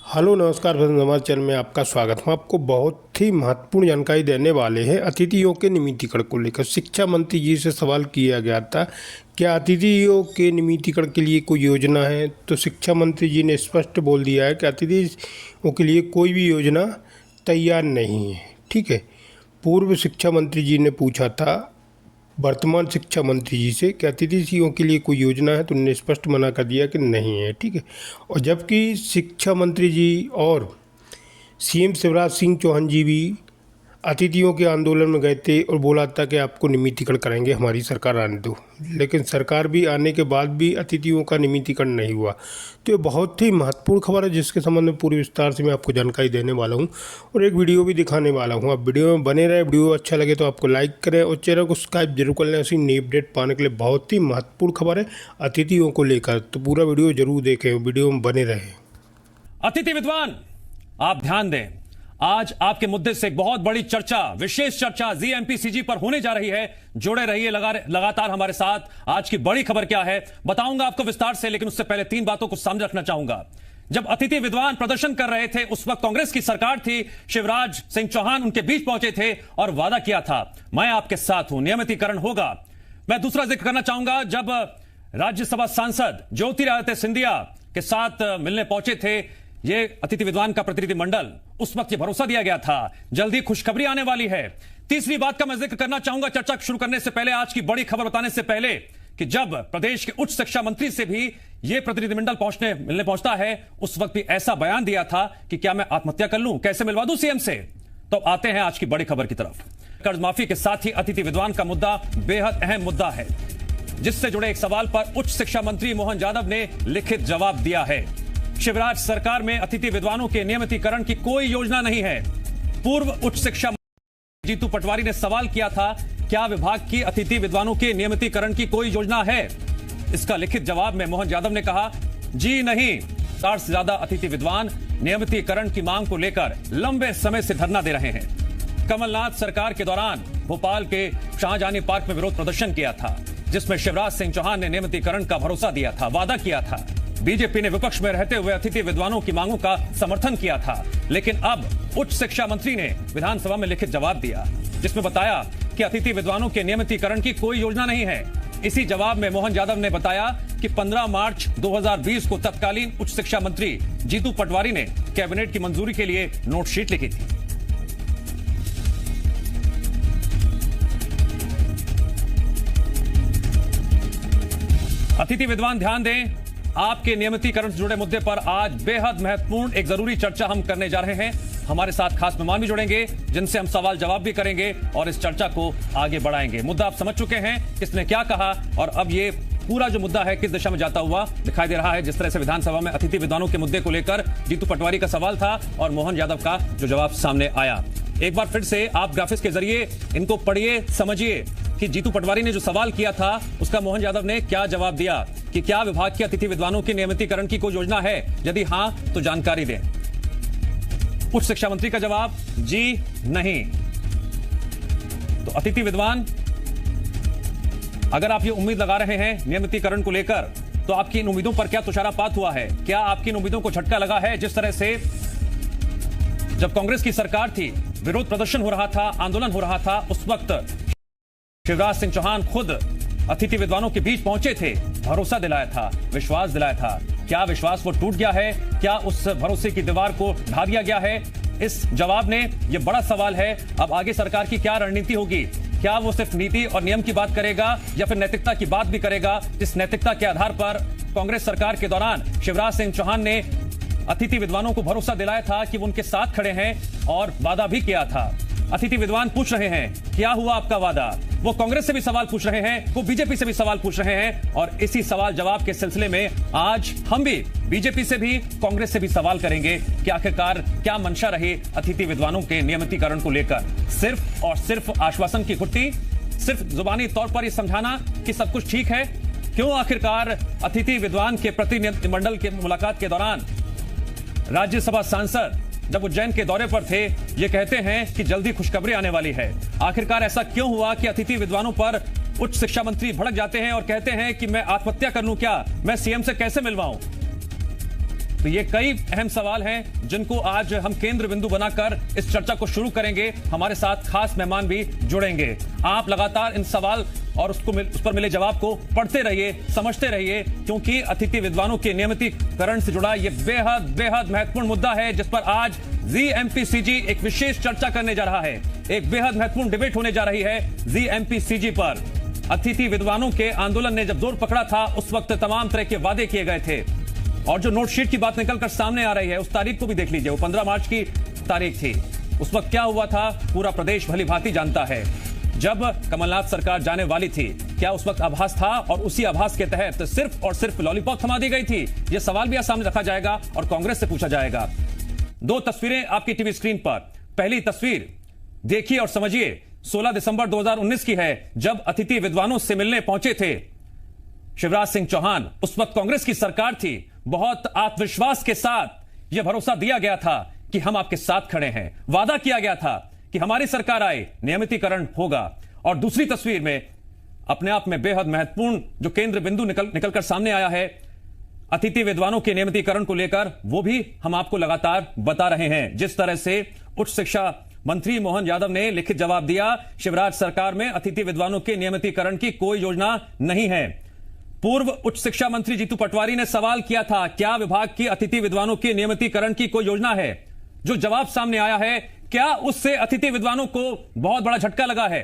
Hello नमस्कार भजन समाज channel में आपका स्वागत। हम आपको बहुत ही महत्वपूर्ण जानकारी देने वाले हैं अतिथियों के नियमितीकरण को लेकर। शिक्षा मंत्री जी से सवाल किया गया था, क्या अतिथियों के नियमितीकरण के लिए कोई योजना है? तो शिक्षा मंत्री जी ने स्पष्ट बोल दिया है कि अतिथियों के लिए कोई भी योजना तैयार नहीं है। ठीक है, पूर्व शिक्षा मंत्री जी ने पूछा था वर्तमान शिक्षा मंत्री जी से कि अतिथियों के लिए कोई योजना है, तो उन्होंने स्पष्ट मना कर दिया कि नहीं है। ठीक है, और जबकि शिक्षा मंत्री जी और सीएम शिवराज सिंह चौहान जी भी अतिथियों के आंदोलन में गए थे और बोला था कि आपको नियमितीकरण कराएंगे, हमारी सरकार आने दो। लेकिन सरकार भी आने के बाद भी अतिथियों का नियमितीकरण नहीं हुआ। तो ये बहुत ही महत्वपूर्ण खबर है जिसके संबंध में पूरी विस्तार से मैं आपको जानकारी देने वाला हूँ और एक वीडियो भी दिखाने वाला हूँ। आप वीडियो में बने रहे। वीडियो अच्छा लगे तो आपको लाइक करें और चैनल को सब्सक्राइब जरूर कर लें। ऐसी नई अपडेट पाने के लिए बहुत ही महत्वपूर्ण खबर है अतिथियों को लेकर, तो पूरा वीडियो जरूर देखें, वीडियो में बने रहें। अतिथि विद्वान, आप ध्यान दें, आज आपके मुद्दे से एक बहुत बड़ी चर्चा, विशेष चर्चा जीएमपीसीजी पर होने जा रही है। जुड़े रहिए लगातार हमारे साथ। आज की बड़ी खबर क्या है बताऊंगा आपको विस्तार से, लेकिन उससे पहले 3 बातों को सामने रखना चाहूंगा। जब अतिथि विद्वान प्रदर्शन कर रहे थे उस वक्त कांग्रेस की सरकार थी, शिवराज सिंह चौहान उनके बीच पहुंचे थे और वादा किया था, मैं आपके साथ हूं, नियमितीकरण होगा। मैं दूसरा जिक्र करना चाहूंगा, जब राज्यसभा सांसद ज्योतिरादित्य सिंधिया के साथ मिलने पहुंचे थे ये अतिथि विद्वान का प्रतिनिधिमंडल, उस वक्त ये भरोसा दिया गया था जल्दी खुशखबरी आने वाली है। तीसरी बात का मैं जिक्र करना चाहूंगा चर्चा शुरू करने से पहले, आज की बड़ी खबर बताने से पहले, कि जब प्रदेश के उच्च शिक्षा मंत्री से भी यह प्रतिनिधिमंडल मिलने पहुंचता है, उस वक्त भी ऐसा बयान दिया था कि क्या मैं आत्महत्या कर लूं, कैसे मिलवा दूं सीएम से। तो आते हैं आज की बड़ी खबर की तरफ। कर्ज माफी के साथ ही अतिथि विद्वान का मुद्दा बेहद अहम मुद्दा है, जिससे जुड़े एक सवाल पर उच्च शिक्षा मंत्री मोहन यादव ने लिखित जवाब दिया है। शिवराज सरकार में अतिथि विद्वानों के नियमितीकरण की कोई योजना नहीं है। पूर्व उच्च शिक्षा मंत्री जीतू पटवारी ने सवाल किया था, क्या विभाग की अतिथि विद्वानों के नियमितीकरण की कोई योजना है? इसका लिखित जवाब में मोहन यादव ने कहा, जी नहीं। 60 से ज्यादा अतिथि विद्वान नियमितीकरण की मांग को लेकर लंबे समय से धरना दे रहे हैं। कमलनाथ सरकार के दौरान भोपाल के शाहजहानी पार्क में विरोध प्रदर्शन किया था, जिसमें शिवराज सिंह चौहान ने नियमितीकरण का भरोसा दिया था, वादा किया था। बीजेपी ने विपक्ष में रहते हुए अतिथि विद्वानों की मांगों का समर्थन किया था। लेकिन अब उच्च शिक्षा मंत्री ने विधानसभा में लिखित जवाब दिया, जिसमें बताया कि अतिथि विद्वानों के नियमितीकरण की कोई योजना नहीं है। इसी जवाब में मोहन यादव ने बताया कि 15 मार्च 2020 को तत्कालीन उच्च शिक्षा मंत्री जीतू पटवारी ने कैबिनेट की मंजूरी के लिए नोटशीट लिखी थी। अतिथि विद्वान, ध्यान दें, आपके नियमितीकरण से जुड़े मुद्दे पर आज बेहद महत्वपूर्ण एक जरूरी चर्चा हम करने जा रहे हैं। हमारे साथ खास मेहमान भी जुड़ेंगे, जिनसे हम सवाल जवाब भी करेंगे और इस चर्चा को आगे बढ़ाएंगे। मुद्दा आप समझ चुके हैं, किसने क्या कहा और अब ये पूरा जो मुद्दा है किस दिशा में जाता हुआ दिखाई दे रहा है। जिस तरह से विधानसभा में अतिथि विद्वानों के मुद्दे को लेकर जीतू पटवारी का सवाल था और मोहन यादव का जो जवाब सामने आया। एक बार फिर से आप ग्राफिक्स के जरिए इनको पढ़िए, समझिए कि जीतू पटवारी ने जो सवाल किया था उसका मोहन यादव ने क्या जवाब दिया, कि क्या विभाग के अतिथि विद्वानों के नियमितीकरण की कोई योजना है, यदि हां तो जानकारी दें। उच्च शिक्षा मंत्री का जवाब, जी नहीं। तो अतिथि विद्वान, अगर आप ये उम्मीद लगा रहे हैं नियमितीकरण को लेकर, तो आपकी इन उम्मीदों पर क्या तुषारपात हुआ है? क्या आपकी इन उम्मीदों को झटका लगा है? जिस तरह से जब कांग्रेस की सरकार थी, विरोध प्रदर्शन हो रहा था, आंदोलन हो रहा था, उस वक्त शिवराज सिंह चौहान खुद अतिथि विद्वानों के बीच पहुंचे थे, भरोसा दिलाया था, विश्वास दिलाया था। क्या विश्वास वो टूट गया है? क्या उस भरोसे की दीवार को ढा दिया गया है? इस जवाब ने ये बड़ा सवाल है, अब आगे सरकार की क्या रणनीति होगी? क्या वो सिर्फ नीति और नियम की बात करेगा या फिर नैतिकता की बात भी करेगा? जिस नैतिकता के आधार पर कांग्रेस सरकार के दौरान शिवराज सिंह चौहान ने अतिथि विद्वानों को भरोसा दिलाया था कि वो उनके साथ खड़े हैं और वादा भी किया था। अतिथि विद्वान पूछ रहे हैं, क्या हुआ आपका वादा? वो कांग्रेस से भी सवाल पूछ रहे हैं, वो बीजेपी से भी सवाल पूछ रहे हैं और इसी सवाल जवाब के सिलसिले में आज हम भी बीजेपी से भी कांग्रेस से भी सवाल करेंगे कि आखिरकार क्या मंशा रही अतिथि विद्वानों के नियमितीकरण को लेकर। सिर्फ और सिर्फ आश्वासन की घुट्टी, सिर्फ जुबानी तौर पर यह समझाना कि सब कुछ ठीक है? क्यों आखिरकार अतिथि विद्वान के प्रतिनिधिमंडल के मुलाकात के दौरान राज्यसभा सांसद जब उज्जैन के दौरे पर थे ये कहते हैं कि जल्दी खुशखबरी आने वाली है? आखिरकार ऐसा क्यों हुआ कि अतिथि विद्वानों पर उच्च शिक्षा मंत्री भड़क जाते हैं और कहते हैं कि मैं आत्महत्या कर लूं क्या, मैं सीएम से कैसे मिलवाऊं? तो ये कई अहम सवाल हैं जिनको आज हम केंद्र बिंदु बनाकर इस चर्चा को शुरू करेंगे। हमारे साथ खास मेहमान भी जुड़ेंगे। आप लगातार इन सवाल और उस पर मिले जवाब को पढ़ते रहिए, समझते रहिए, क्योंकि अतिथि विद्वानों के नियमितीकरण से जुड़ा यह बेहद महत्वपूर्ण मुद्दा है, जिस पर आज जीएमपीसीजी एक विशेष चर्चा करने जा रहा है। एक बेहद महत्वपूर्ण डिबेट होने जा रही है जीएमपीसीजी पर। अतिथि विद्वानों के आंदोलन ने जब जोर पकड़ा था, उस वक्त तमाम तरह के वादे किए गए थे, और जो नोटशीट की बात निकलकर सामने आ रही है, उस तारीख को भी देख लीजिए। वो 15 मार्च की तारीख थी। उस वक्त क्या हुआ था पूरा प्रदेश भली भांति जानता है। जब कमलनाथ सरकार जाने वाली थी, क्या उस वक्त आभास था, और उसी आभास के तहत सिर्फ और सिर्फ लॉलीपॉप थमा दी गई थी? यह सवाल भी सामने रखा जाएगा और कांग्रेस से पूछा जाएगा। दो तस्वीरें आपकी टीवी स्क्रीन पर। पहली तस्वीर देखिए और समझिए, 16 दिसंबर 2019 की है, जब अतिथि विद्वानों से मिलने पहुंचे थे शिवराज सिंह चौहान। उस वक्त कांग्रेस की सरकार थी। बहुत आत्मविश्वास के साथ यह भरोसा दिया गया था कि हम आपके साथ खड़े हैं। वादा किया गया था कि हमारी सरकार आए, नियमितीकरण होगा। और दूसरी तस्वीर में अपने आप में बेहद महत्वपूर्ण जो केंद्र बिंदु निकलकर सामने आया है अतिथि विद्वानों के नियमितीकरण को लेकर, वो भी हम आपको लगातार बता रहे हैं। जिस तरह से उच्च शिक्षा मंत्री मोहन यादव ने लिखित जवाब दिया, शिवराज सरकार में अतिथि विद्वानों के नियमितीकरण की कोई योजना नहीं है। पूर्व उच्च शिक्षा मंत्री जीतू पटवारी ने सवाल किया था, क्या विभाग की अतिथि विद्वानों के नियमितीकरण की कोई योजना है? जो जवाब सामने आया है, क्या उससे अतिथि विद्वानों को बहुत बड़ा झटका लगा है?